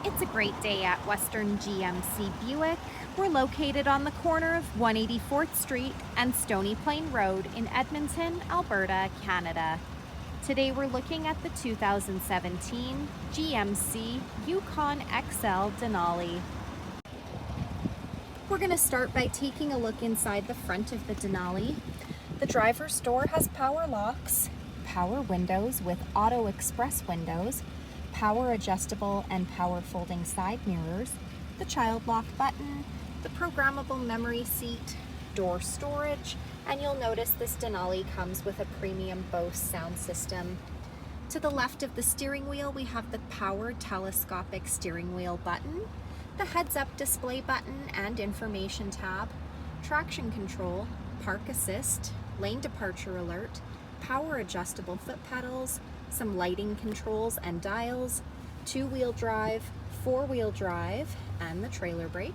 It's a great day at Western GMC Buick. We're located on the corner of 184th Street and Stony Plain Road in Edmonton, Alberta, Canada. Today we're looking at the 2017 GMC Yukon XL Denali. We're going to start by taking a look inside the front of the Denali. The driver's door has power locks, power windows with auto express windows, power adjustable and power folding side mirrors, the child lock button, the programmable memory seat, door storage, and you'll notice this Denali comes with a premium Bose sound system. To the left of the steering wheel, we have the Power Telescopic Steering Wheel button, the heads-up display button and information tab, traction control, park assist, lane departure alert, power adjustable foot pedals, some lighting controls and dials, two-wheel drive, four-wheel drive, and the trailer brake.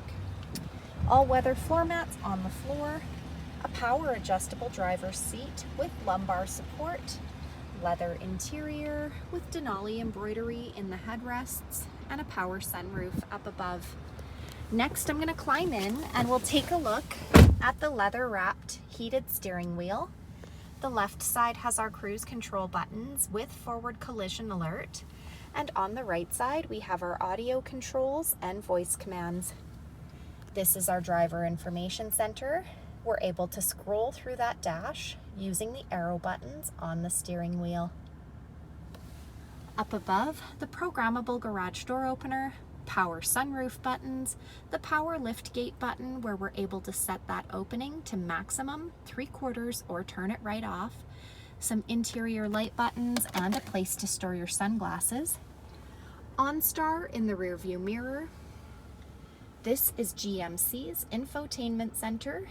All-weather floor mats on the floor, a power adjustable driver's seat with lumbar support, leather interior with Denali embroidery in the headrests, and a power sunroof up above. Next, I'm going to climb in and we'll take a look at the leather-wrapped heated steering wheel. The left side has our cruise control buttons with forward collision alert, and on the right side we have our audio controls and voice commands. This is our driver information center. We're able to scroll through that dash using the arrow buttons on the steering wheel. Up above, the programmable garage door opener, power sunroof buttons, the Power Liftgate button where we're able to set that opening to maximum 3/4 or turn it right off, some interior light buttons and a place to store your sunglasses. OnStar in the rear view mirror. This is GMC's Infotainment Center.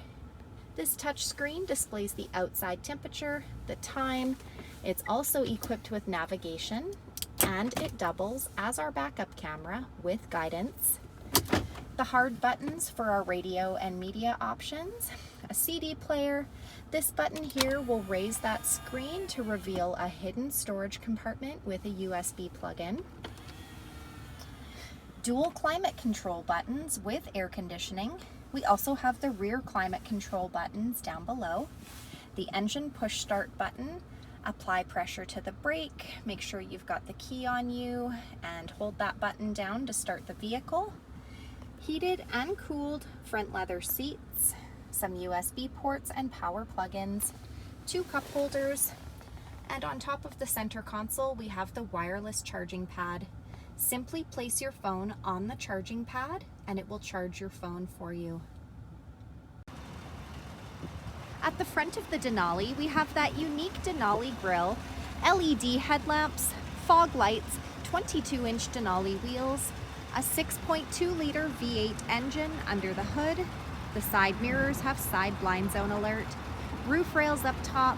This touchscreen displays the outside temperature, the time. It's also equipped with navigation, and it doubles as our backup camera with guidance. The hard buttons for our radio and media options, a CD player. This button here will raise that screen to reveal a hidden storage compartment with a USB plug-in. Dual climate control buttons with air conditioning. We also have the rear climate control buttons down below. The engine push start button. Apply pressure to the brake, make sure you've got the key on you, and hold that button down to start the vehicle. Heated and cooled front leather seats, some USB ports and power plug-ins, two cup holders, and on top of the center console we have the wireless charging pad. Simply place your phone on the charging pad and it will charge your phone for you. At the front of the Denali, we have that unique Denali grille, LED headlamps, fog lights, 22-inch Denali wheels, a 6.2-liter V8 engine under the hood. The side mirrors have side blind zone alert, roof rails up top,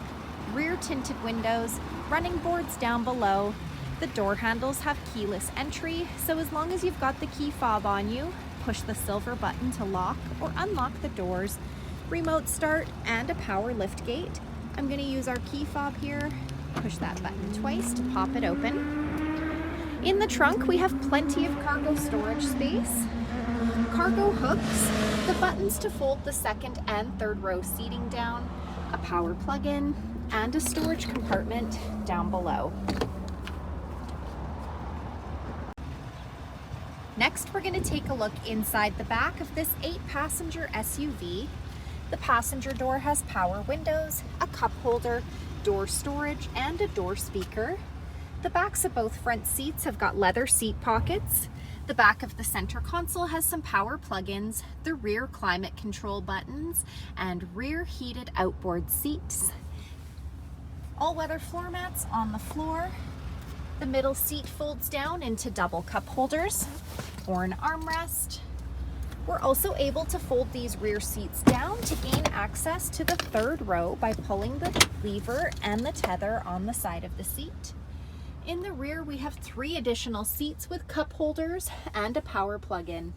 rear tinted windows, running boards down below. The door handles have keyless entry, so as long as you've got the key fob on you, push the silver button to lock or unlock the doors. Remote start and a power lift gate. I'm going to use our key fob here, push that button twice to pop it open. In the trunk we have plenty of cargo storage space, cargo hooks, the buttons to fold the second and third row seating down, a power plug-in, and a storage compartment down below. Next, we're going to take a look inside the back of this 8-passenger SUV. The passenger door has power windows, a cup holder, door storage, and a door speaker. The backs of both front seats have got leather seat pockets. The back of the center console has some power plug-ins, the rear climate control buttons, and rear heated outboard seats. All-weather floor mats on the floor. The middle seat folds down into double cup holders or an armrest. We're also able to fold these rear seats down to gain access to the third row by pulling the lever and the tether on the side of the seat. In the rear, we have 3 additional seats with cup holders and a power plug-in.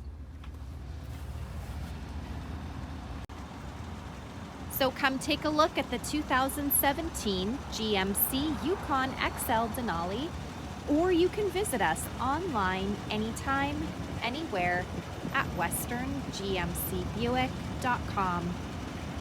So come take a look at the 2017 GMC Yukon XL Denali. or you can visit us online anytime, anywhere at westerngmcbuick.com.